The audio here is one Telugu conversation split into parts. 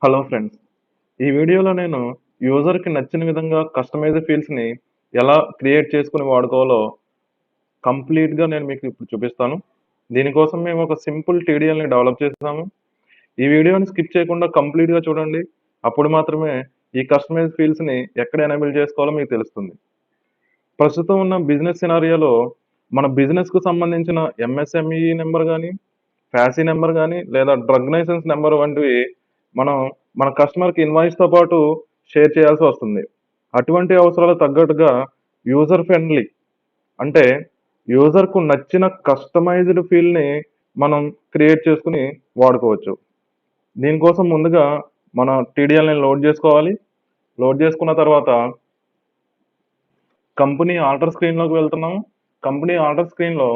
Hello friends. ఈ వీడియోలో నేను యూజర్‌కి నచ్చిన విధంగా కస్టమైజ్డ్ ఫీల్డ్స్‌ని ఎలా క్రియేట్ చేసుకొని వాడుకోవాలో కంప్లీట్‌గా నేను మీకు ఇప్పుడు చూపిస్తాను. దీనికోసం మేము ఒక సింపుల్ టీడీఎల్‌ని డెవలప్ చేసాము. ఈ వీడియోని స్కిప్ చేయకుండా కంప్లీట్‌గా చూడండి. అప్పుడు మాత్రమే ఈ కస్టమైజ్డ్ ఫీల్డ్స్‌ని ఎక్కడ ఎనేబుల్ చేసుకోవాలో మీకు తెలుస్తుంది. ప్రస్తుతం ఉన్న బిజినెస్ సినారియోలో మన బిజినెస్‌కు సంబంధించిన ఎంఎస్ఎంఈ నంబర్ గాని, ఫ్యాసీ నంబర్ గాని, లేదా డ్రగ్ లైసెన్స్ నంబర్ వంటివి మనం మన కస్టమర్‌కి ఇన్వాయిస్‌తో పాటు షేర్ చేయాల్సి వస్తుంది. అటువంటి అవసరాలకు తగ్గట్టుగా యూజర్ ఫ్రెండ్లీ అంటే యూజర్‌కు నచ్చిన కస్టమైజ్డ్ ఫీల్డ్‌ని మనం క్రియేట్ చేసుకొని వాడుకోవచ్చు. దీనికోసం ముందుగా మన టీడీఎల్‌ని లోడ్ చేసుకోవాలి. లోడ్ చేసుకున్న తర్వాత కంపెనీ ఆల్టర్ స్క్రీన్‌లోకి వెళ్తున్నాము. కంపెనీ ఆల్టర్ స్క్రీన్‌లో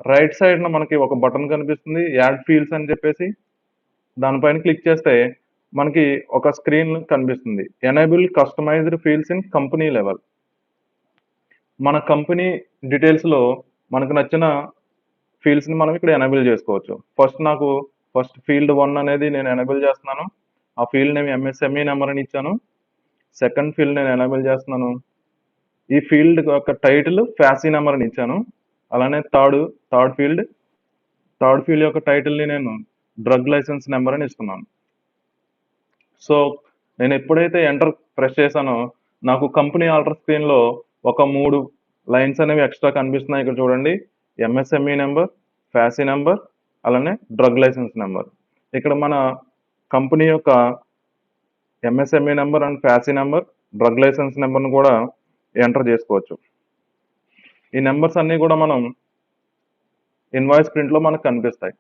రైట్ సైడ్‌న మనకి ఒక బటన్ కనిపిస్తుంది. యాడ్ ఫీల్డ్స్ అని చెప్పేసి. దానిపైన క్లిక్ చేస్తే మనకి ఒక స్క్రీన్ కనిపిస్తుంది. Enable customised fields in company level. మన కంపెనీ డీటెయిల్స్‌లో మనకు నచ్చిన ఫీల్డ్స్‌ని మనం ఇక్కడ ఎనేబుల్ చేసుకోవచ్చు. ఫస్ట్ ఫీల్డ్ 1 అనేది నేను ఎనేబుల్ చేస్తున్నాను. ఆ ఫీల్డ్ నేమ్ ఎంఎస్ఎంఈ నంబర్ అని ఇచ్చాను. సెకండ్ ఫీల్డ్ నేను ఎనేబుల్ చేస్తున్నాను. ఈ ఫీల్డ్ యొక్క టైటిల్ ఫ్యాసీ నంబర్ అని ఇచ్చాను. అలానే థర్డ్ ఫీల్డ్ యొక్క టైటిల్‌ని నేను డ్రగ్ లైసెన్స్ నంబర్ అని ఇస్తున్నాను. సో, నేను ఎప్పుడైతే ఎంటర్ ప్రెస్ చేశానో నాకు కంపెనీ ఆల్టర్ స్క్రీన్‌లో ఒక 3 లైన్స్ అనేవి ఎక్స్‌ట్రా కనిపిస్తున్నాయి. ఇక్కడ చూడండి. ఎంఎస్ఎంఈ నంబర్, ఫ్యాసీ నంబర్, అలానే డ్రగ్ లైసెన్స్ నంబర్. ఇక్కడ మన కంపెనీ యొక్క MSME number and FSSAI number, drug licence నంబర్‌ని కూడా ఎంటర్ చేసుకోవచ్చు. ఈ నంబర్స్ అన్నీ కూడా మనం ఇన్వాయిస్ ప్రింట్‌లో మనకు కనిపిస్తాయి.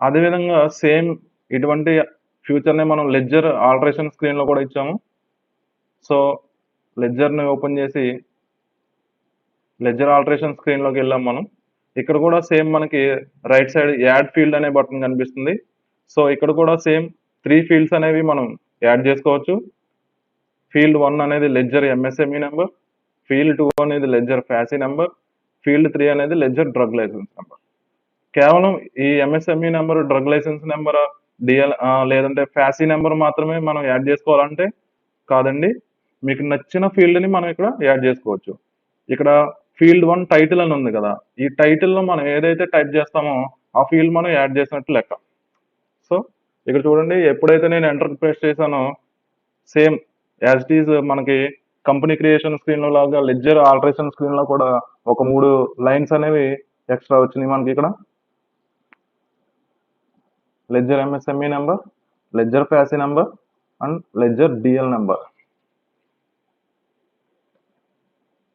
అదేవిధంగా సేమ్ ఇటువంటి ఫ్యూచర్‌ని మనం లెడ్జర్ ఆల్టరేషన్ స్క్రీన్‌లో కూడా ఇచ్చాము. సో, లెడ్జర్‌ని ఓపెన్ చేసి లెడ్జర్ ఆల్టరేషన్ స్క్రీన్‌లోకి వెళ్ళాం మనం. ఇక్కడ కూడా సేమ్ మనకి రైట్ సైడ్ యాడ్ ఫీల్డ్ అనే బటన్ కనిపిస్తుంది. సో, ఇక్కడ కూడా సేమ్ 3 ఫీల్డ్స్ అనేవి మనం యాడ్ చేసుకోవచ్చు. ఫీల్డ్ 1 అనేది లెడ్జర్ ఎంఎస్ఎంఈ నంబర్, ఫీల్డ్ 2 అనేది లెడ్జర్ ఫ్యాసీ నంబర్, ఫీల్డ్ 3 అనేది లెడ్జర్ డ్రగ్ లైసెన్స్ నంబర్. కేవలం ఈ MSME number, drug licence number, లేదంటే ఫ్యాసీ నంబర్ మాత్రమే మనం యాడ్ చేసుకోవాలంటే కాదండి. మీకు నచ్చిన ఫీల్డ్‌ని మనం ఇక్కడ యాడ్ చేసుకోవచ్చు. ఇక్కడ ఫీల్డ్ 1 టైటిల్ అని ఉంది కదా! ఈ టైటిల్‌లో మనం ఏదైతే టైప్ చేస్తామో ఆ ఫీల్డ్ మనం యాడ్ చేసినట్టు లెక్క. సో, ఇక్కడ చూడండి ఎప్పుడైతే నేను ఎంటర్ ప్రెస్ చేశానో సేమ్ యాజ్ ఇట్ ఈజ్ మనకి కంపెనీ క్రియేషన్ స్క్రీన్‌లో లాగా లెడ్జర్ ఆల్టరేషన్ స్క్రీన్‌లో కూడా ఒక 3 లైన్స్ అనేవి ఎక్స్‌ట్రా వచ్చినాయి మనకిక్కడ. Ledger MSME number, ledger FSSAI number and ledger DL number.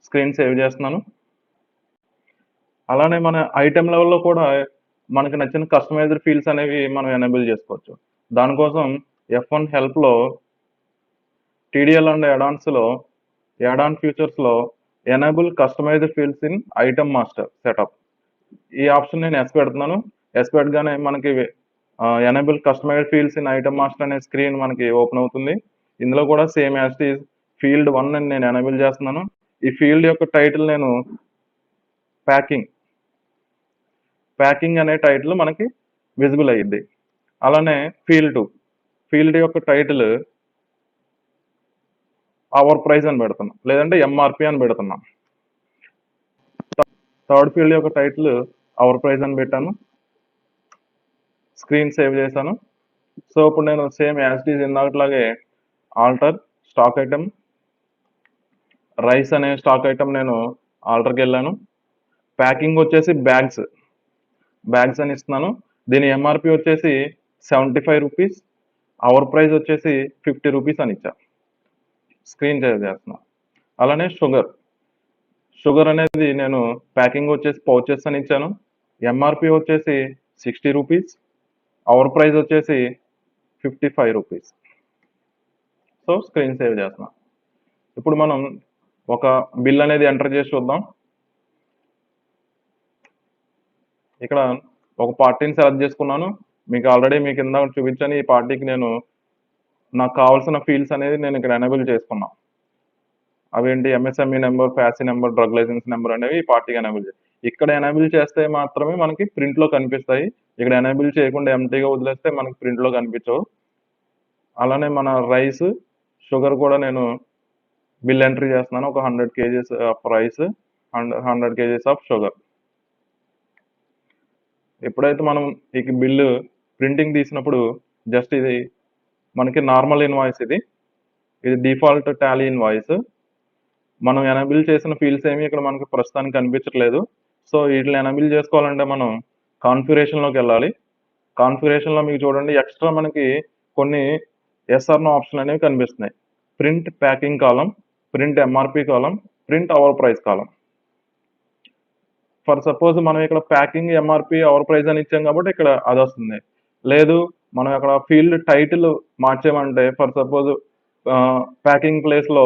Screen save చేస్తున్నాను. అలానే మన ఐటెమ్ లెవెల్‌లో కూడా మనకు నచ్చిన కస్టమైజ్డ్ ఫీల్డ్స్ అనేవి మనం ఎనేబుల్ చేసుకోవచ్చు. దానికోసం F1 హెల్ప్‌లో టీడీఎల్ అండ్ యాడ్ ఆన్ ఫీచర్స్‌లో enable customised fields in item master setup. ఈ ఆప్షన్ నేను యెస్ పెడుతున్నాను. యెస్ పెట్టగానే మనకి enable customised fields in item master అనే స్క్రీన్ మనకి ఓపెన్ అవుతుంది. ఇందులో కూడా same as it is field 1 అని నేను ఎనేబుల్ చేస్తున్నాను. ఈ ఫీల్డ్ యొక్క టైటిల్ నేను ప్యాకింగ్ అనే టైటిల్ మనకి విజిబుల్ అయ్యిద్ది. అలానే ఫీల్డ్ యొక్క టైటిల్ అవర్ ప్రైస్ అని పెడుతున్నాం. లేదంటే ఎంఆర్‌పి అని పెడుతున్నాం. థర్డ్ ఫీల్డ్ యొక్క టైటిల్ అవర్ ప్రైస్ అని పెట్టాను. స్క్రీన్ సేవ్ చేశాను. సో, ఇప్పుడు నేను సేమ్ యాజ్ ఇట్ ఈజ్ ఇందాకట్లాగే ఆల్టర్ స్టాక్ ఐటెమ్ రైస్ అనే స్టాక్ ఐటెమ్ నేను ఆల్టర్‌కెళ్ళాను. ప్యాకింగ్ వచ్చేసి బ్యాగ్స్ అని ఇస్తున్నాను. దీని ఎంఆర్‌పి వచ్చేసి రూ. 75. అవర్ ప్రైస్ వచ్చేసి రూ. 50 అని ఇచ్చా. స్క్రీన్ సేవ్ చేస్తున్నా. అలానే షుగర్ అనేది నేను ప్యాకింగ్ వచ్చేసి పౌచెస్ అని ఇచ్చాను. ఎంఆర్‌పి వచ్చేసి రూ. 60. అవర్ ప్రైస్ వచ్చేసి రూ. 55. సో, స్క్రీన్ సేవ్ చేస్తున్నా. ఇప్పుడు మనం ఒక బిల్ అనేది ఎంటర్ చేసి చూద్దాం. ఇక్కడ ఒక పార్టీని సెలెక్ట్ చేసుకున్నాను. మీకు ఇందాక చూపించాను. ఈ పార్టీకి నాకు కావాల్సిన ఫీల్డ్స్ అనేది నేను ఇక్కడ ఎనేబుల్ చేసుకున్నా. అవేంటి MSME number, FSSAI number, drug licence number అనేవి ఈ పార్టీకి ఎనేబుల్ చేయాలి. ఇక్కడ ఎనేబుల్ చేస్తే మాత్రమే మనకి ప్రింట్లో కనిపిస్తాయి. ఇక్కడ ఎనేబుల్ చేయకుండా ఎంప్టీగా వదిలేస్తే మనకి ప్రింట్లో కనిపించవు. అలానే మన రైస్, షుగర్ కూడా నేను బిల్ ఎంట్రీ చేస్తున్నాను. ఒక 100 kgs of rice and 100 kgs of sugar. ఎప్పుడైతే మనం ఈ బిల్లు ప్రింటింగ్ తీసినప్పుడు జస్ట్ ఇది మనకి నార్మల్ ఇన్వాయిస్ ఇది డిఫాల్ట్ టాలీ ఇన్వాయిస్. మనం ఎనేబుల్ చేసిన ఫీల్డ్స్ ఏమి ఇక్కడ మనకి ప్రస్తుతానికి కనిపించట్లేదు. సో వీటిని ఎనేబుల్ చేసుకోవాలంటే మనం కాన్ఫిగరేషన్లోకి వెళ్ళాలి. కాన్ఫిగరేషన్లో మీకు చూడండి ఎక్స్ట్రా మనకి కొన్ని ఎస్ఆర్నో ఆప్షన్ అనేవి కనిపిస్తున్నాయి. Print packing column, print MRP column, print our price column. For suppose మనం ఇక్కడ ప్యాకింగ్ ఎంఆర్పి అవర్ ప్రైస్ అని ఇచ్చాం కాబట్టి ఇక్కడ అది వస్తుంది. లేదు మనం అక్కడ ఫీల్డ్ టైటిల్ మార్చామంటే ఫర్ సపోజ్ ప్యాకింగ్ ప్లేస్లో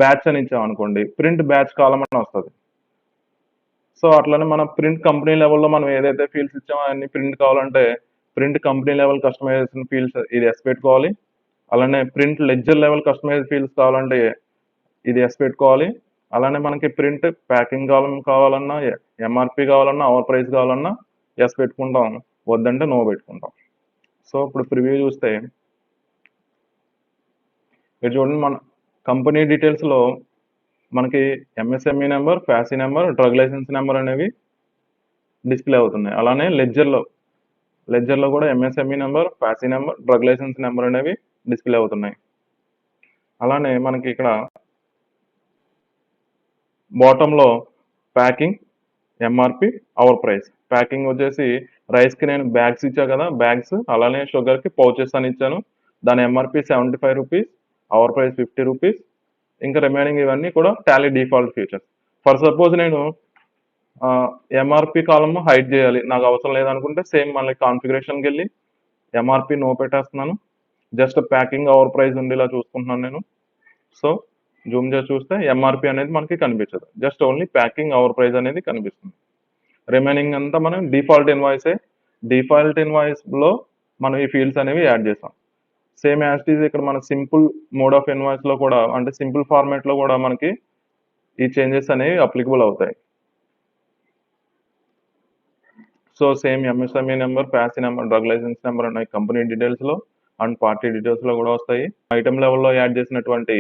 బ్యాచ్ అని ఇచ్చామనుకోండి, ప్రింట్ బ్యాచ్ కాలం అని వస్తుంది. సో అట్లనే మన ప్రింట్ కంపెనీ లెవెల్లో మనం ఏదైతే ఫీల్డ్స్ ఇచ్చామో అన్ని ప్రింట్ కావాలంటే print company level customisation fields ఇది ఎస్ పెట్టుకోవాలి. అలానే print ledger level customise fields కావాలంటే ఇది ఎస్ పెట్టుకోవాలి. అలానే మనకి ప్రింట్ ప్యాకింగ్ కావాలన్నా ఎంఆర్పి కావాలన్నా అవర్ ప్రైస్ కావాలన్నా ఎస్ పెట్టుకుంటాం, వద్దంటే నో పెట్టుకుంటాం. సో ఇప్పుడు ప్రివ్యూ చూస్తే మీరు చూడండి మన కంపెనీ డీటెయిల్స్లో మనకి MSME number, FSSAI number, drug licence number అనేవి డిస్ప్లే అవుతున్నాయి. అలానే లెడ్జర్లో కూడా MSME number, FSSAI number, drug licence number అనేవి డిస్ప్లే అవుతున్నాయి. అలానే మనకి ఇక్కడ బాటంలో packing, MRP, our price. Packing వచ్చేసి రైస్కి నేను బ్యాగ్స్ ఇచ్చా కదా, బ్యాగ్స్. అలానే షుగర్కి పౌచెస్ అని ఇచ్చాను. దాని MRP 75 rupees, our price 50 rupees. ఇంకా రిమైనింగ్ ఇవన్నీ కూడా Tally default features. For suppose నేను ఎంఆర్పి కాలమ్ హైడ్ చేయాలి, నాకు అవసరం లేదనుకుంటే సేమ్ మళ్ళీ కాన్ఫిగరేషన్కి వెళ్ళి ఎంఆర్పి నో పెట్టేస్తున్నాను. జస్ట్ ప్యాకింగ్ అవర్ ప్రైస్ ఉండేలా చూసుకుంటున్నాను నేను. సో జూమ్ చేసి చూస్తే ఎంఆర్పి అనేది మనకి కనిపించదు, just only packing our price అనేది కనిపిస్తుంది. రిమైనింగ్ అంతా మనం డిఫాల్ట్ ఇన్వాయిసే. డిఫాల్ట్ ఇన్వాయిస్లో మనం ఈ ఫీల్డ్స్ అనేవి యాడ్ చేస్తాం. సేమ్ యాజ్ ఈజ్ ఇక్కడ మన సింపుల్ మోడ్ ఆఫ్ ఇన్వాయిస్లో కూడా అంటే సింపుల్ ఫార్మాట్లో కూడా మనకి ఈ చేంజెస్ అనేవి అప్లికబుల్ అవుతాయి. So same MSME number, FSSAI number, drug licence number ఉన్నాయి కంపెనీ డీటెయిల్స్లో అండ్ పార్టీ డీటెయిల్స్లో కూడా వస్తాయి. ఐటమ్ లెవెల్లో యాడ్ చేసినటువంటి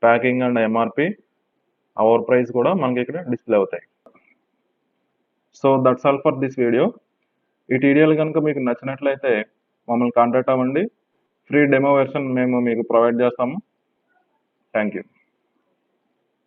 packing and MRP, our price కూడా మనకి ఇక్కడ డిస్ప్లే అవుతాయి. So that's all for this video. ఈ ట్యూటోరియల్ కనుక మీకు నచ్చినట్లయితే మమ్మల్ని కాంటాక్ట్ అవ్వండి. ఫ్రీ డెమో వెర్షన్ మేము మీకు ప్రొవైడ్ చేస్తాము. Thank you.